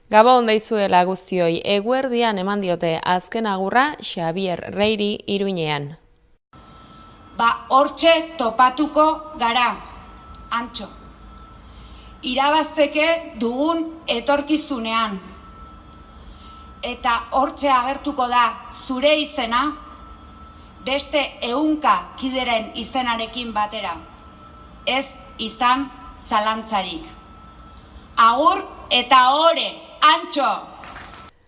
Gabon deizuela guztioi, eguerdian eman diote azken agurra Xabier Reiri Iruinean. Hortxe topatuko gara, Antxo. Irabazteke dugun etorkizunean. Eta hortxe agertuko da zure izena, beste 100 kideren izenarekin batera. Ez izan zalantzarik. Agur eta ore! Antxo!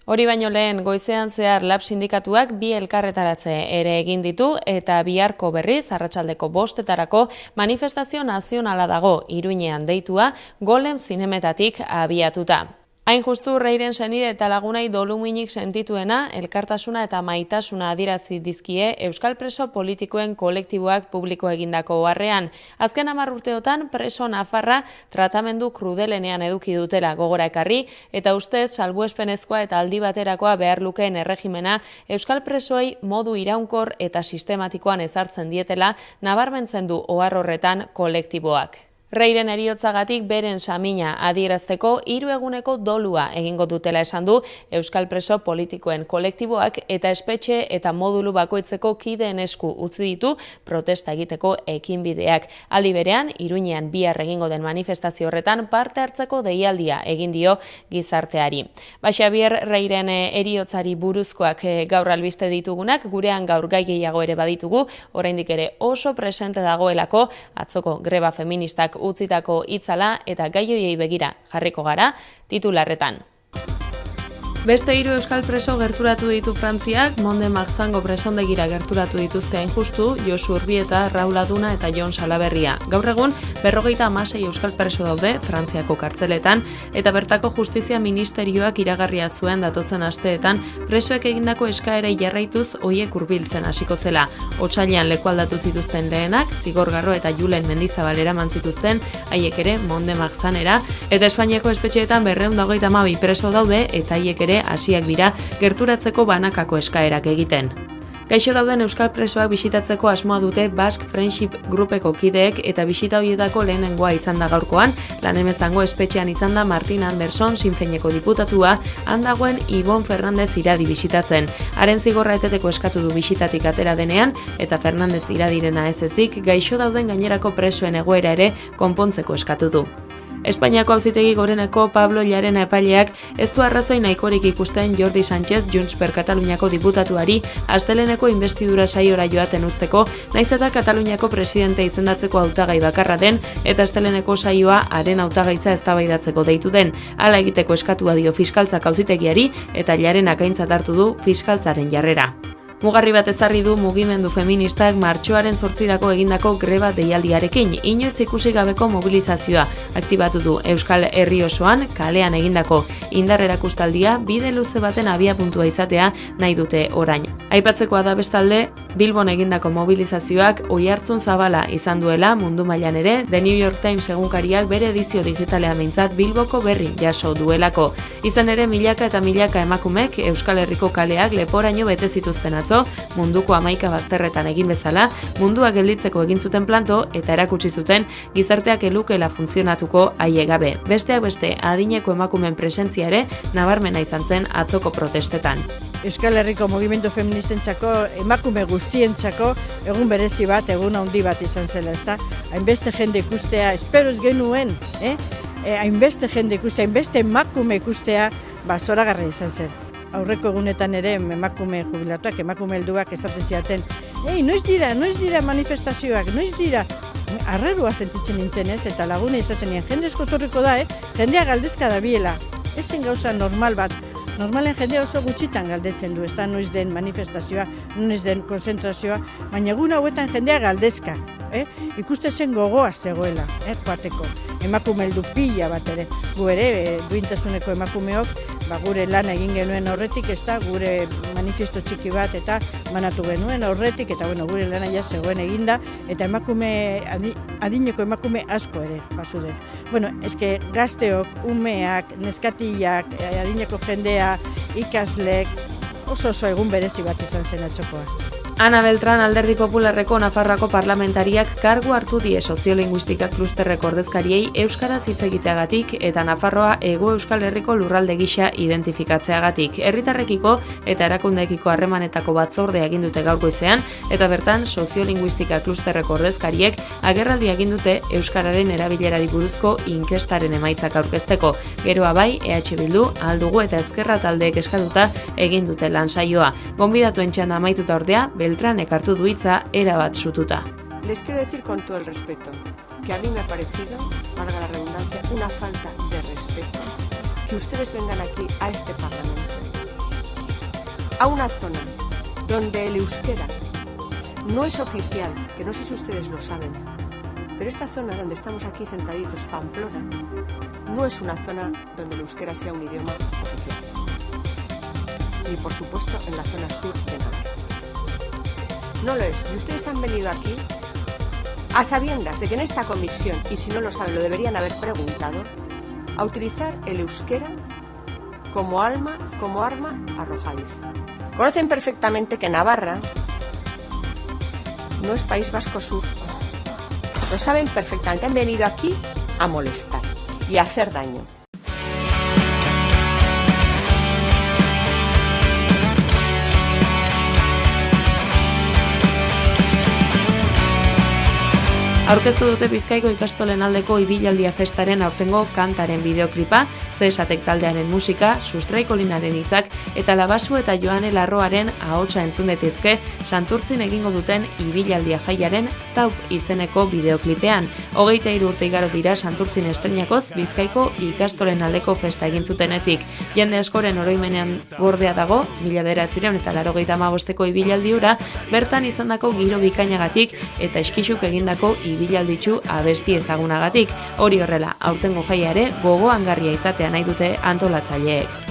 Hori baino lehen goizean zehar LAB sindikatuak 2 elkarretaratze ere egin ditu eta biharko berriz arratsaldeko 5etarako manifestazio nazionala dago Iruinean deitua Golem zinemetatik abiatuta. Hain justu Reiren senide eta lagunai doluminik sentituena, elkartasuna eta maitasuna adierazi dizkie Euskal Preso Politikoen kolektiboak publiko egindako oharrean. Azken 10 urteotan preso nafarra tratamendu krudelenean eduki dutela gogora ekarri eta ustez salbuespenezkoa eta aldi baterakoa behar lukeen erregimena Euskal Presoei modu iraunkor eta sistematikoan ezartzen dietela nabarmentzen du ohar horretan kolektiboak. Reiren heriotzagatik beren samina adierazteko 3 eguneko dolua egingo dutela esan du Euskal Preso Politikoen kolektiboak eta espetxe eta modulu bakoitzeko kideen esku utzi ditu protesta egiteko ekinbideak. Aldi berean, Iruinean bihar egingo den manifestazio horretan parte hartzeko deialdia egin dio gizarteari. Xabier Reiren heriotzari buruzkoak gaur albiste ditugunak, gurean gaur gai gehiago ere baditugu, oraindik ere oso presente dagoelako atzoko greba feministak utzitako hitzala eta gai horiei begira jarriko gara titularretan. Beste 3 euskal preso gerturatu ditu Frantziak, Monde Marsango presondegira gerturatu dituzte hain justu, Josu Urbieta, Raul Aduna eta Jon Salaberria. Gaur egun 56 euskal preso daude Frantziako kartzeletan eta bertako justizia ministerioak iragarria zuen datozen asteetan presoek egindako eskaerei jarraituz hoiek hurbiltzen hasiko zela. Otsailean leku aldatu zituzten lehenak, Zigorgarro eta Julen Mendizabal eraman zituzten, haiek ere Monde Marsanera, eta Espainiako espetxeetan 232 preso daude eta haiek ere hasiak dira gerturatzeko banakako eskaerak egiten. Gaixo dauden euskal presoak bisitatzeko asmoa dute Basque Friendship Grupeko kideek eta bisita horietako lehenengoa izan da gaurkoan, Lanemezango espetxean izan da Martin Anderson Sinfeineko diputatua, handagoen Ibon Fernandez Iradi bisitatzen. Haren zigorra eteteko eskatu du bisitatik atera denean eta Fernandez Iradirena ez ezik gaixo dauden gainerako presoen egoera ere konpontzeko eskatu du. Espainiako Auzitegi Goreneko Pablo Llarena epaileak ez du arrazoi nahikorik ikusten Jordi Sánchez Junts per Kataluniako diputatuari asteleneko investidura saiora joaten uzteko, naiz eta Kataluniako presidente izendatzeko hautagai bakarra den eta asteleneko saioa haren hautagaitza eztabaidatzeko deitu den. Hala egiteko eskatua dio fiskaltzak Auzitegiari eta Llarenak aintzat hartu du fiskaltzaren jarrera. Mugarri bat ezarri du mugimendu feministak martxoaren 8irako egindako greba deialdiarekin, inoiz ikusi gabeko mobilizazioa aktibatu du Euskal Herri osoan kalean egindako indar erakustaldia bide luze baten abiapuntua izatea nahi dute orain. Aipatzekoa da bestalde, Bilbon egindako mobilizazioak oihartzun zabala izan duela mundu mailan ere, The New York Times egunkariak bere edizio digitalean behintzat Bilboko berri jaso duelako. Izan ere milaka eta milaka emakumek Euskal Herriko kaleak leporaino bete zituzten munduko 11 bazterretan egin bezala, mundua gelditzeko egin zuten planto eta erakutsi zuten gizarteak elukela funtzionatuko haiek gabe. Besteak beste adineko emakumeen presentzia ere nabarmena izan zen atzoko protestetan. Euskal Herriko mugimendu feministentzako, emakume guztientzako egun berezi bat, egun handi bat izan zela, ezta? Hainbeste jende ikustea, espero ez genuen, hainbeste jende ikustea, hainbeste emakume ikustea, zoragarria izan zen. Aurreko egunetan ere emakume jubilatuak, emakume helduak esaten ziaten, noiz dira manifestazioak, noiz dira. Arrarua sentitzen nintzen ez, eta lagune izaten nien, jende esko torriko da, jendea galdezka da biela. Ezen gauza normal bat, normalen jendea oso gutxitan galdetzen du, ez da noiz den manifestazioa, noiz den konzentrazioa, baina egun hauetan jendea galdezka. Ikuste zen gogoa zegoela, joateko. Emakume heldu pila bat ere, gu ere, duintasuneko emakumeok, gure lan egin genuen horretik, ez da, gure manifesto txiki bat eta manatu genuen horretik, eta gure lana ja zegoen eginda, eta adineko emakume asko ere, basuden. Eske gazteok, umeak, neskatiak, adineko jendea, ikaslek, oso egun berezi bat izan zen atxokoa. Ana Beltran Alderdi Popularreko Nafarroako parlamentariak kargu hartu die soziolinguistika klusterreko ordezkariei euskaraz hitz egiteagatik eta Nafarroa Hego Euskal Herriko lurralde gisa identifikatzeagatik. Herritarrekiko eta erakundeekiko harremanetako batzordea egin dute gaur goizean eta bertan soziolinguistika klusterreko ordezkariek agerraldia egin dute euskararen erabilerari buruzko inkestaren emaitzak aurkezteko. Geroa bai, EH Bildu, Ahal Dugu eta Ezkerra taldeek eskatuta egin dute lan saioa. Gonbidatuen txanda amaituta ordea, Beltranek hartu du hitza erabat sututa. Les quiero decir con todo el respeto que a mí me ha parecido, valga la redundancia, una falta de respeto que ustedes vengan aquí a este Parlamento, a una zona donde el euskera no es oficial, que no sé si ustedes lo saben, pero esta zona donde estamos aquí sentaditos, Pamplona, no es una zona donde el euskera sea un idioma oficial. Ni por supuesto en la zona sur de Navarra. No lo es. Y ustedes han venido aquí a sabiendas de que en esta comisión, y si no lo saben, lo deberían haber preguntado, a utilizar el euskera como arma arrojadiza. Conocen perfectamente que Navarra no es País Vasco Sur. Lo saben perfectamente. Han venido aquí a molestar y a hacer daño. Aurkeztu dute Bizkaiko ikastolen aldeko ibilaldia festaren aurtengo kantaren bideoklipa, Zesatek taldearen musika, Sustraiko Linaren hitzak eta Labasu eta Joane Larroaren ahotsa entzun daitezke Santurtzin egingo duten ibilaldia jaiaren Taup izeneko bideoklipean. 23 urte igaro dira Santurtzin estreinakoz Bizkaiko ikastolen aldeko festa egin zutenetik. Jende askoren oroimenean gordea dago, 1985ko ibilaldi hura bertan izandako giro bikainagatik eta eskixuk egindako ibilalditxu abesti ezagunagatik. Hori horrela, aurtengo jaia ere gogoangarria izatea nahi dute antolatzaileek.